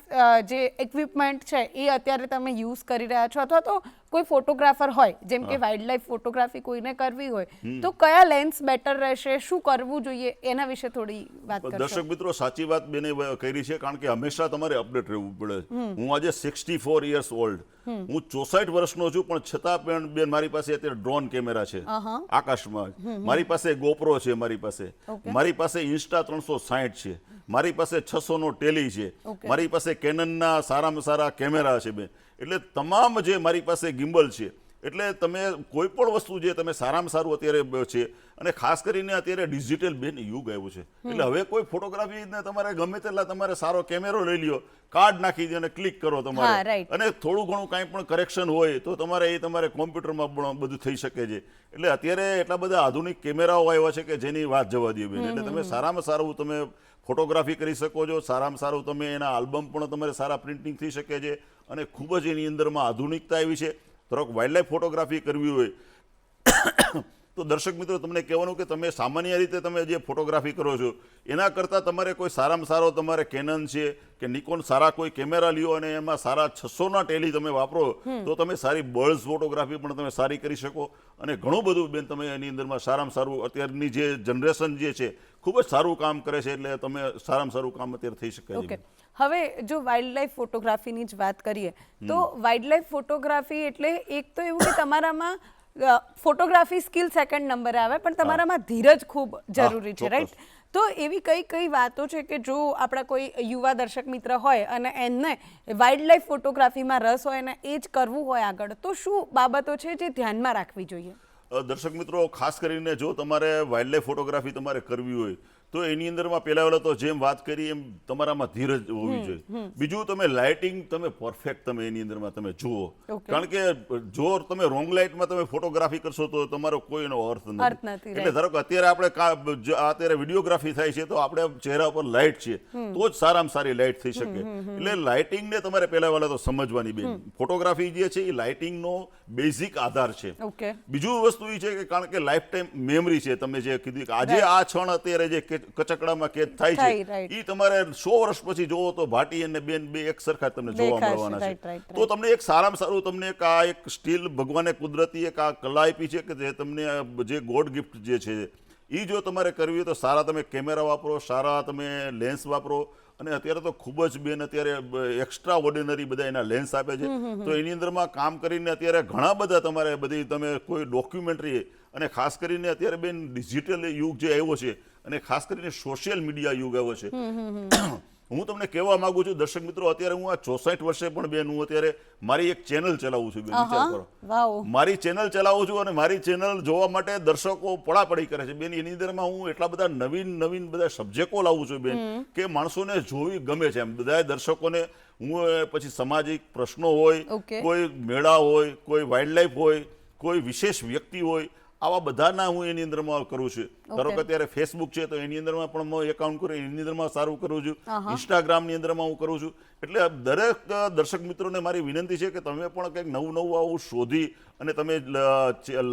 A: જે ઇક્વિપમેન્ટ છે એ અત્યારે તમે યુઝ કરી રહ્યા છો, અથવા તો કોઈ ફોટોગ્રાફર હોય જેમ કે વાઇલ્ડ લાઈફ ફોટોગ્રાફી કોઈને કરવી હોય તો કયા લેન્સ બેટર રહેશે, શું કરવું જોઈએ, એના વિશે થોડી વાત કરશો?
B: દર્શક મિત્રો, સાચી વાત બેને કરી છે, કારણ કે હંમેશા તમારે અપડેટ રહેવું પડે. હું આજે 64 યર્સ ઓલ્ડ, હું 64 વર્ષનો છું, પણ છતાં પણ બેન મારી પાસે અત્યારે ડ્રોન કેમેરા છે આકાશમાં, મારી પાસે ગોપ્રો છે, મારી પાસે ઇન્સ્ટા 360 છે, મારી પાસે 600નો ટેલી છે, મારી પાસે કેનનના સારામાં સારા કેમેરા છે બેન. એટલે તમામ જે મારી પાસે ગિમ્બલ છે. એટલે તમે કોઈ પણ વસ્તુ જે તમે સારામાં સારું અત્યારે છે. અને ખાસ કરીને અત્યારે ડિજિટલ બેન યુગ આવ્યું છે. એટલે હવે કોઈ ફોટોગ્રાફીને તમારે ગમે તેટલા તમારે સારો કેમેરો લઈ લ્યો, કાર્ડ નાખી દો અને ક્લિક કરો તમારે, અને થોડું ઘણું કાંઈ પણ કરેક્શન હોય તો તમારે એ તમારે કોમ્પ્યુટરમાં પણ બધું થઈ શકે છે. એટલે અત્યારે એટલા બધા આધુનિક કેમેરાઓ આવ્યા છે કે જેની વાત જવા દે બેન. એટલે તમે સારામાં સારું તમે ફોટોગ્રાફી કરી શકો છો, સારામાં સારું તમે એના આલ્બમ પણ તમારે સારા પ્રિન્ટિંગ થઈ શકે છે. અને ખૂબ જ એની અંદરમાં આધુનિકતા આવી છે. થોડોક વાઇલ્ડ લાઈફ ફોટોગ્રાફી કરવી હોય તો દર્શક મિત્રો તમને કહેવાનું કે તમે સામાન્ય રીતે તમે જે ફોટોગ્રાફી કરો છો એના કરતાં તમારે કોઈ સારામાં સારો તમારે કેનન છે કે નિકોન સારા કોઈ કેમેરા લ્યો અને એમાં સારા 600ના ટેલી તમે વાપરો તો તમે સારી બર્ડ્સ ફોટોગ્રાફી પણ તમે સારી કરી શકો. અને ઘણું બધું બેન તમે એની અંદરમાં સારામાં સારું અત્યારની જે જનરેશન જે છે ખૂબ જ સારું કામ કરે છે. એટલે તમે સારામાં સારું કામ અત્યારે થઈ શકે છે.
A: હવે જો વાઇલ્ડ લાઈફ ફોટોગ્રાફીની જ વાત કરીએ તો વાઇલ્ડ લાઈફ ફોટોગ્રાફી એટલે એક તો એવું કે તમારામાં ફોટોગ્રાફી સ્કિલ સેકન્ડ નંબરે આવે, પણ તમારામાં ધીરજ ખૂબ જરૂરી છે,
B: ચોક્કસ.
A: રાઈટ? તો એવી કઈ વાતો છે કે જો આપણા કોઈ યુવા દર્શક મિત્ર હોય અને એમને વાઇલ્ડ લાઈફ ફોટોગ્રાફીમાં રસ હોય અને એ જ કરવું હોય આગળ, તો શું બાબતો છે જે ધ્યાનમાં રાખવી જોઈએ?
B: દર્શક મિત્રો, ખાસ કરીને જો તમારે વાઇલ્ડ લાઈફ ફોટોગ્રાફી તમારે કરવી હોય તો એની અંદરમાં પહેલા તો જેમ વાત કરી એમ તમારામાં ધીરજ હોવી જોઈએ. બીજું, તમે લાઇટિંગ તમે પરફેક્ટ તમે એની અંદરમાં તમે જુઓ.
A: Okay.
B: કારણ કે જો તમે રોંગ લાઇટમાં તમે ફોટોગ્રાફી કરશો તો તમારો કોઈનો અર્થ
A: અર્થ
B: નથી.
A: નથી,
B: એટલે ધારો કે અત્યારે આપણે અત્યારે વિડીયોગ્રાફી થાય છે તો આપણે ચહેરા પર લાઇટ છે તો જ સારામાં સારી લાઇટ થઈ શકે. એટલે લાઇટિંગને તમારે પહેલા તો સમજવાની બેન. ફોટોગ્રાફી જે છે એ લાઇટિંગનો બેઝિક આધાર છે.
A: ઓકે.
B: બીજું વસ્તુ એ છે કે કારણ કે લાઈફ ટાઈમ મેમરી છે. તમે જે કીધું કે આજે આ ક્ષણ અત્યારે જે કચકડામાં કેદ થાય
A: થાય,
B: છે
A: right.
B: એ તમારે 100 વર્ષ પછી જોવો તો ભાટી અને બેન બે એક સરખા તમને જોવા
A: દેખાશે,
B: મળવાના
A: right,
B: છે.
A: right,
B: તો તમને એક સારામાં સારું તમને એક આ એક સ્ટીલ ભગવાને કુદરતી એક આ કલા આપી છે કે જે તમને જે ગોડ ગિફ્ટ જે છે એ જો તમારે કરવી હોય તો સારા તમે કેમેરા વાપરો, સારા તમે લેન્સ વાપરો. અને અત્યારે તો ખૂબ જ બેન અત્યારે એક્સ્ટ્રા ઓર્ડિનરી બધા એના લેન્સ આપે છે. તો એની અંદરમાં કામ કરીને અત્યારે ઘણા બધા તમારે બધી તમે કોઈ ડોક્યુમેન્ટરી અને ખાસ કરીને અત્યારે બેન ડિજિટલ યુગ જે આવ્યો છે અને ખાસ કરીને સોશિયલ મીડિયા યુગ આવ્યો છે. હું તમને કહેવા માંગુ છું દર્શક મિત્રો, અત્યારે હું આ 64 વર્ષે પણ બેન હું અત્યારે મારી એક ચેનલ ચલાવું છું બેન. વિચાર કરો,
A: વાવ.
B: મારી ચેનલ ચલાવું છું અને મારી ચેનલ જોવા માટે દર્શકો પડાપડી કરે છે બેન. એની અંદરમાં હું એટલા બધા નવીન બધા સબ્જેક્ટો લાવું છું બેન કે માણસોને જોવી ગમે છે. એમ બધા દર્શકોને હું પછી સામાજિક પ્રશ્નો હોય,
A: Okay.
B: કોઈ મેળા હોય, કોઈ વાઇલ્ડ લાઈફ હોય, કોઈ વિશેષ વ્યક્તિ હોય, આવા બધાના હું એની અંદરમાં કરું છું. ધારો કે અત્યારે ફેસબુક છે તો એની અંદરમાં પણ હું એકાઉન્ટ કરું, એની અંદરમાં સારું કરું છું. ઇન્સ્ટાગ્રામની અંદરમાં હું કરું છું. એટલે દરેક દર્શક મિત્રોને મારી વિનંતી છે કે તમે પણ કંઈક નવું આવું શોધી અને તમે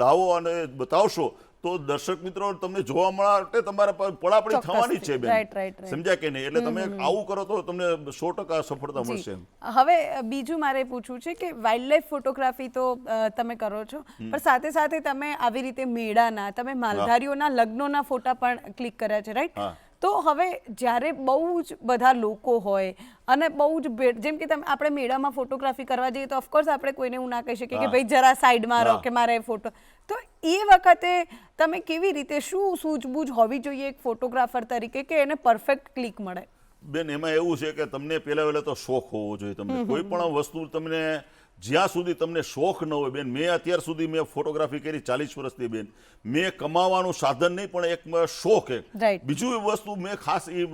B: લાવો અને બતાવશો તો દર્શક મિત્રો તમને જોવા માટે તમારે પડાપડી થવાની છે બેન.
A: Right, right, right.
B: સમજ્યા કે નહીં? એટલે તમે આવું કરો તો તમને 100% સફળતા મળશે.
A: હવે બીજું મારે પૂછવું છે કે વાઇલ્ડ લાઈફ ફોટોગ્રાફી તો તમે કરો છો, પણ સાથે સાથે તમે આવી રીતે મેળાના, તમે માલધારીઓના લગ્નોના ફોટા પણ ક્લિક કર્યા છે, રાઈટ?
B: હા.
A: તો હવે જ્યારે બહુ જ બધા લોકો હોય અને બહુ જ ભીડ, જેમ કે તમે આપણે મેળામાં ફોટોગ્રાફી કરવા જઈએ તો ઓફકોર્સ આપણે કોઈને એવું ના કહી શકીએ કે ભાઈ જરા સાઈડમાં રહો કે મારે ફોટો. તો એ વખતે તમે કેવી રીતે, શું સૂઝબૂઝ હોવી જોઈએ એક ફોટોગ્રાફર તરીકે કે એને પરફેક્ટ ક્લિક મળે?
B: બેન, એમાં એવું છે કે તમને પહેલા તો શોખ હોવો જોઈએ. તમને કોઈ પણ વસ્તુ તમને જ્યાં સુધી તમને શોખ ન હોય બેન. મેં અત્યાર સુધી મેં ફોટોગ્રાફી કરી 40 વર્ષથી બેન. મેં કમાવાનું સાધન નહીં પણ એક શોખ.
A: Right.
B: બીજું એ વસ્તુ મેં ખાસ એ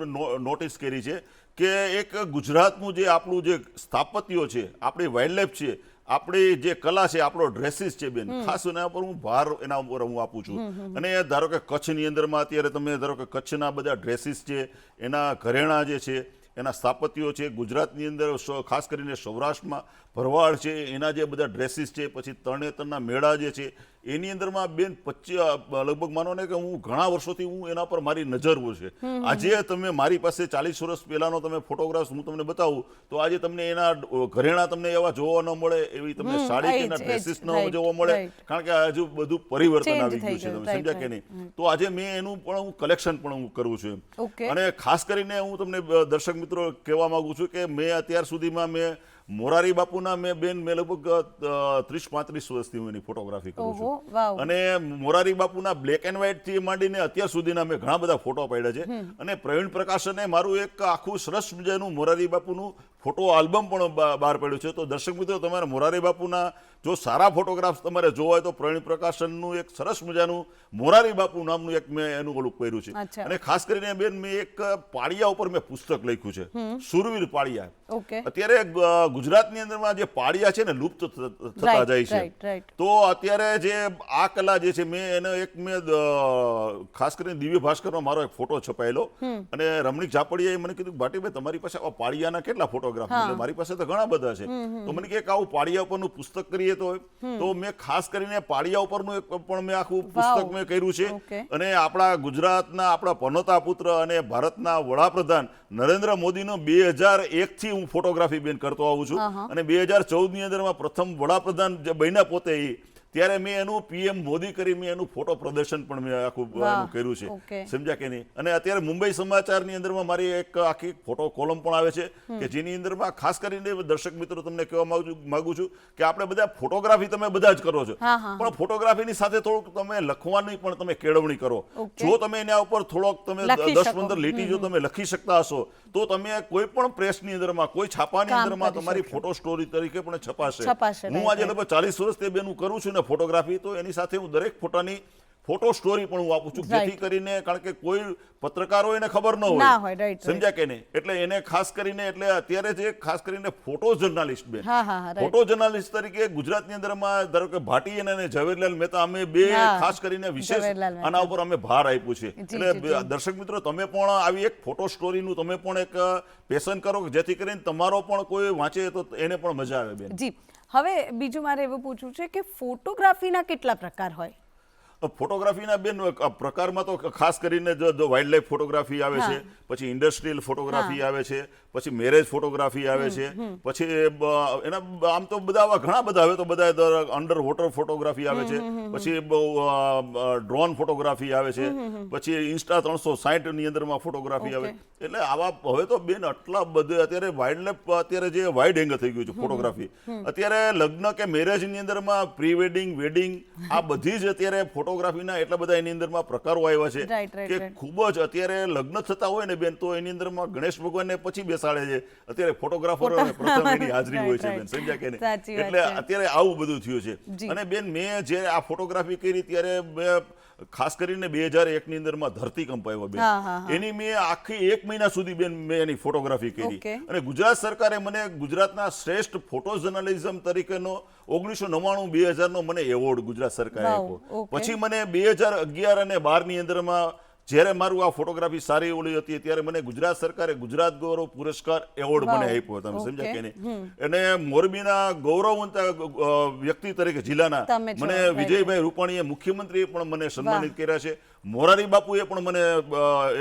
B: નોટિસ કરી છે કે એક ગુજરાતનું જે આપણું જે સ્થાપત્યો છે, આપણી વાઇલ્ડ લાઈફ છે, આપણી જે કલા છે, આપણો ડ્રેસીસ છે બેન, ખાસ એના પર હું ભાર એના ઉપર હું આપું છું. અને ધારો કે કચ્છની અંદરમાં અત્યારે તમે ધારો કે કચ્છના બધા ડ્રેસીસ છે, એના ઘરેણા જે છે, એના સ્થાપત્યો છે. ગુજરાતની અંદર ખાસ કરીને સૌરાષ્ટ્રમાં ભરવાડ છે, એના જે બધા ડ્રેસીસ છે, પછી તરણેતરના મેળા જે છે એની અંદરમાં બેન લગભગ માનો ને કે હું ઘણા વર્ષોથી હું એના પર મારી નજર છે. આજે તમે મારી પાસે 40 વર્ષ પહેલાનો તમે ફોટોગ્રાફ્સ હું તમને બતાવું તો આજે તમને એના ઘરેણા તમને એવા જોવા ન મળે, એવી તમને સાડી કે એના ડ્રેસીસ ન જોવા મળે. કારણ કે હજુ બધું પરિવર્તન આવી ગયું છે. તમે સમજ્યા કે નહીં? તો આજે મેં એનું પણ હું કલેક્શન પણ હું કરું છું. અને ખાસ કરીને હું તમને દર્શક મિત્રો કહેવા માંગુ છું કે મેં અત્યાર સુધીમાં મેં મોરારી બાપુના મેં લગભગ 30-35 વર્ષથી હું એની ફોટોગ્રાફી કરું છું. અને મોરારી બાપુના બ્લેક એન્ડ વ્હાઇટ થી માંડીને અત્યાર સુધીના મેં ઘણા બધા ફોટો પાડ્યા છે. અને પ્રવીણ પ્રકાશને મારું એક આખું સરસ મજાનું મોરારી બાપુનું ફોટો આલ્બમ પણ બહાર પડ્યું છે. તો દર્શક મિત્રો, તમારે મોરારી બાપુના જો સારા ફોટોગ્રાફ્સ તમારે જોવા હોય તો પ્રવીણ પ્રકાશનનું એક સરસ મજાનું મોરારી બાપુ નામનું એક મેં એનું ઓલું કર્યું છે. અને ખાસ કરીને બેન મેં એક પાળિયા ઉપર મેં પુસ્તક લખ્યું છે, સુરવીર પાળિયા. અત્યારે ગુજરાતની અંદરમાં જે પાળિયા છે ને લુપ્ત થતા જાય છે. તો અત્યારે જે આ કલા જે છે મેં ખાસ કરીને દિવ્ય ભાસ્કરમાં મારો એક ફોટો છપાયેલો અને રમણીક ઝાપડિયાએ મને કીધું ભાટીભાઈ તમારી પાસે આવા પાળિયાના કેટલા ફોટોગ્રાફ? એટલે મારી પાસે તો ઘણા બધા છે. તો મને કે આવું પાળિયા ઉપરનું પુસ્તક કરીએ તો મેં ખાસ કરીને પાળિયા ઉપરનું એક પણ મેં આખું પુસ્તક મેં કર્યું છે. અને આપણા ગુજરાતના આપણા પનોતા પુત્ર અને ભારતના વડાપ્રધાન નરેન્દ્ર મોદીનો 2001 થી હું ફોટોગ્રાફી બેન કરતો આવું છું. અને 2014 ની અંદરમાં પ્રથમ વડાપ્રધાન જે બન્યા પોતે ત્યારે મેં એનું પીએમ મોદી કરી મેં એનું ફોટો પ્રદર્શન પણ મેં આખું એનું કર્યું છે,
A: Okay.
B: સમજ્યા કે નહીં. અને અત્યારે મુંબઈ સમાચારની અંદરમાં મારી એક આખી ફોટો કોલમ પણ આવે છે કે જેની અંદરમાં ખાસ કરીને દર્શક મિત્રો તમને કહેવા માંગુ છું કે આપણે બધા ફોટોગ્રાફી તમે બધા જ કરો છો, પણ ફોટોગ્રાફીની સાથે થોડુંક તમે લખવાની પણ તમે કેળવણી કરો.
A: Okay.
B: જો તમે એના ઉપર થોડોક તમે
A: લખી
B: 10-15 લીટી જો તમે લખી શકતા હશો તો તમે કોઈ પણ પ્રેસની અંદરમાં કોઈ છાપાની
A: કામ
B: અંદરમાં
A: કરી
B: તમારી
A: શકશો.
B: ફોટો સ્ટોરી તરીકે પણ છપાશે.
A: છપાશે,
B: હું
A: right,
B: આજે લગભગ 40 વર્ષથી બેનું કરું છું ને ફોટોગ્રાફી, તો એની સાથે હું દરેક ફોટાની ફોટો સ્ટોરી પણ હું આપું છું,
A: Right.
B: જેથી કરીને કારણ કે કોઈ પત્રકાર હોય એને ખબર ન
A: ના
B: હોય,
A: હોય, right,
B: સમજ્યા કે નહીં. એટલે એને ખાસ કરીને એટલે અત્યારે જે ખાસ કરીને ફોટો જર્નાલિસ્ટ બેન,
A: right.
B: ફોટો જર્નાલિસ્ટ તરીકે ગુજરાતની અંદરમાં ધારો કે ભાટી અને ઝવેરલાલ મહેતા અમે બે ખાસ કરીને વિશેષ
A: ઝવેરલાલ મહેતા.
B: આના ઉપર અમે ભાર આપ્યું છે.
A: જી,
B: એટલે
A: જી.
B: દર્શક મિત્રો તમે પણ આવી એક ફોટો સ્ટોરીનું તમે પણ એક પેશન કરો કે જેથી કરીને તમારો પણ કોઈ વાંચે તો એને પણ મજા આવે બેન.
A: જી, હવે બીજું મારે એવું પૂછવું છે કે ફોટોગ્રાફીના કેટલા પ્રકાર હોય?
B: ફોટોગ્રાફીના બેન પ્રકારમાં તો ખાસ કરીને જો વાઇલ્ડ લાઈફ ફોટોગ્રાફી આવે છે, પછી ઇન્ડસ્ટ્રીયલ ફોટોગ્રાફી આવે છે, પછી મેરેજ ફોટોગ્રાફી આવે છે, પછી એના આમ તો બધા ઘણા બધા હવે તો બધા અંડર વોટર ફોટોગ્રાફી આવે છે, પછી ડ્રોન ફોટોગ્રાફી આવે છે, પછી ઇન્સ્ટા 360 ની અંદરમાં ફોટોગ્રાફી આવે. એટલે આવા હવે તો બેન આટલા બધા અત્યારે વાઇલ્ડ લાઈફ અત્યારે જે વાઇડ એંગલ થઈ ગયું છે ફોટોગ્રાફી. અત્યારે લગ્ન કે મેરેજની અંદરમાં પ્રી વેડિંગ, વેડિંગ આ બધી જ અત્યારે ફોટોગ્રાફીના એટલા બધા એની અંદરમાં પ્રકારો આવ્યા છે
A: Right, right,
B: કે
A: right.
B: ખૂબ જ અત્યારે લગ્ન થતા હોય ને બેન તો એની અંદરમાં ગણેશ ભગવાનને પછી બેસાડે છે. અત્યારે ફોટોગ્રાફરો પ્રથમ એની હાજરી હોય છે બેન, સમજ્યા કે નહીં.
A: સાચી વાત
B: એટલે
A: છે.
B: અત્યારે આવું બધું થયું છે.
A: જી.
B: અને બેન મેં જે આ ફોટોગ્રાફી કરી ત્યારે મેં ખાસ કરીને 2001 ની અંદરમાં ધરતીકંપ આવ્યો બેન, એની મેં આખી 1 મહિના સુધી બેન મેં એની ફોટોગ્રાફી કરી.
A: Okay.
B: અને ગુજરાત સરકારે મને ગુજરાતના શ્રેષ્ઠ ફોટો જર્નલિઝમ તરીકેનો 1999-2000 નો મને એવોર્ડ ગુજરાત સરકારે
A: Wow,
B: આપ્યો.
A: okay.
B: પછી મને 2011 અને 12 ની અંદરમાં જ્યારે મારું આ ફોટોગ્રાફી સારી ઓલી હતી ત્યારે મને ગુજરાત સરકારે ગુજરાત ગૌરવ પુરસ્કાર એવોર્ડ મને
A: Wow.
B: આપ્યો. તમે
A: Okay.
B: સમજ્યા કે નહીં. અને મોરબીના ગૌરવવંત વ્યક્તિ તરીકે જિલ્લાના
A: તમે છો,
B: મને
A: right.
B: વિજયભાઈ રૂપાણીએ મુખ્યમંત્રીએ પણ મને સન્માનિત કર્યા છે. મોરારી બાપુએ પણ મને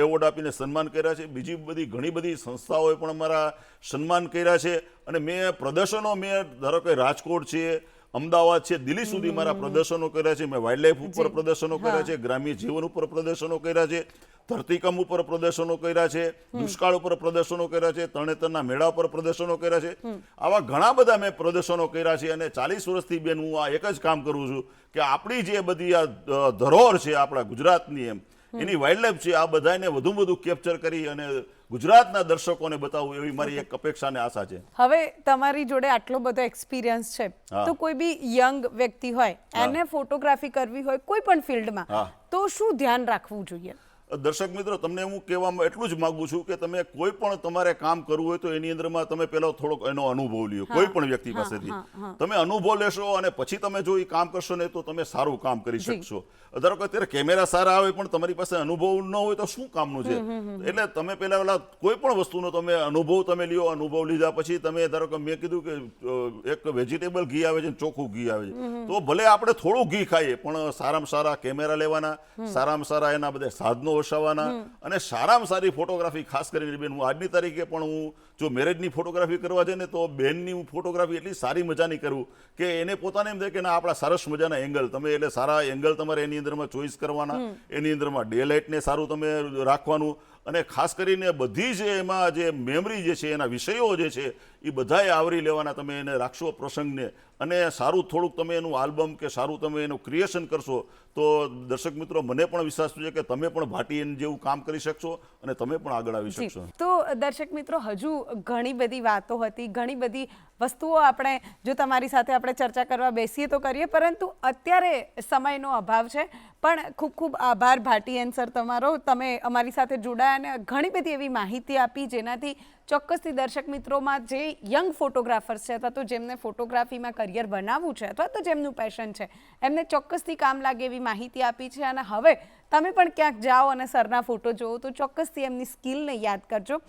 B: એવોર્ડ આપીને સન્માન કર્યા છે. બીજી બધી ઘણી બધી સંસ્થાઓએ પણ અમારા સન્માન કર્યા છે. અને મેં પ્રદર્શનો ધારો કે રાજકોટ છે, અમદાવાદ છે, દિલ્હી સુધી મારા પ્રદર્શનો કર્યા છે. મેં વાઇલ્ડ લાઈફ ઉપર પ્રદર્શનો કર્યા છે, ગ્રામ્ય જીવન ઉપર પ્રદર્શનો કર્યા છે, ધરતીકંપ ઉપર પ્રદર્શનો કર્યા છે, દુષ્કાળ ઉપર પ્રદર્શનો કર્યા છે, તરણેતરના મેળા ઉપર પ્રદર્શનો કર્યા છે. આવા ઘણા બધા મેં પ્રદર્શનો કર્યા છે. અને 40 વર્ષથી બેન હું આ એક જ કામ કરું છું કે આપણી જે બધી આ ધરોહર છે આપણા ગુજરાતની એની વાઇલ્ડ લાઈફ છે આ બધાને વધુમાં વધુ કેપ્ચર કરી અને ગુજરાતના દર્શકોને બતાવવું એવી મારી એક અપેક્ષા અને આશા છે.
A: હવે તમારી જોડે આટલો બધો એક્સપિરિયન્સ છે,
B: હા.
A: તો કોઈ બી યંગ વ્યક્તિ હોય એને ફોટોગ્રાફી કરવી હોય કોઈ પણ ફિલ્ડમાં,
B: હા.
A: તો શું ધ્યાન રાખવું જોઈએ?
B: દર્શક મિત્રો તમને હું કહેવામાં એટલું જ માંગુ છું કે તમે કોઈ પણ તમારે કામ કરવું હોય તો એની અંદરમાં તમે પહેલા થોડોક એનો અનુભવ લ્યો કોઈ પણ વ્યક્તિ પાસેથી. તમે અનુભવ લેશો અને પછી તમે જો એ કામ કરશો ને તો તમે સારું કામ કરી શકશો. ધારો કે અત્યારે કેમેરા સારા આવે પણ તમારી પાસે અનુભવ ન હોય તો શું કામનું છે. એટલે તમે પહેલા કોઈ પણ વસ્તુનો તમે અનુભવ તમે લ્યો. અનુભવ લીધા પછી તમે ધારો કે મેં કીધું કે એક વેજીટેબલ ઘી આવે છે, ચોખ્ખું ઘી આવે છે, તો ભલે આપણે થોડું ઘી ખાઈએ પણ સારામાં સારા કેમેરા લેવાના, સારામાં સારા એના બધા સાધનો વસાવવાના અને સારામાં સારી ફોટોગ્રાફી. ખાસ કરીને બેન હું આજની તારીખે પણ હું જો મેરેજની ફોટોગ્રાફી કરવા જાય ને તો બેનની હું ફોટોગ્રાફી એટલી સારી મજાની કરું કે એને પોતાને એમ થાય કે ના આપણા સરસ મજાના એંગલ તમે એટલે સારા એંગલ તમારે એની અંદરમાં ચોઈસ કરવાના, એની અંદરમાં ડે લાઇટને સારું તમે રાખવાનું. અને ખાસ કરીને બધી જે એમાં જે મેમરી જે છે એના વિષયો જે છે એ બધાએ આવરી લેવાના. તમે એને રાખશો પ્રસંગને અને સારું થોડુંક તમે એનું આલ્બમ કે સારું તમે એનું ક્રિએશન કરશો તો દર્શક મિત્રો મને પણ વિશ્વાસ છે કે તમે પણ ભાટી જેવું કામ કરી શકશો અને તમે પણ આગળ આવી શકશો.
A: તો દર્શક મિત્રો હજુ ઘણી બધી વાતો હતી, ઘણી બધી વસ્તુઓ આપણે જો તમારી સાથે આપણે ચર્ચા કરવા બેસીએ તો કરીએ, પરંતુ અત્યારે સમયનો અભાવ છે. પણ ખૂબ ખૂબ આભાર ભાટિયન સર તમારો. તમે અમારી સાથે જોડાયા અને ઘણી બધી એવી માહિતી આપી જેનાથી ચોક્કસથી દર્શક મિત્રોમાં જે યંગ ફોટોગ્રાફર્સ છે અથવા તો જેમને ફોટોગ્રાફીમાં કરિયર બનાવવું છે અથવા તો જેમનું પેશન છે એમને ચોક્કસથી કામ લાગે એવી માહિતી આપી છે. અને હવે તમે પણ ક્યાંક જાઓ અને સરના ફોટો જોવો તો ચોક્કસથી એમની સ્કિલને યાદ કરજો.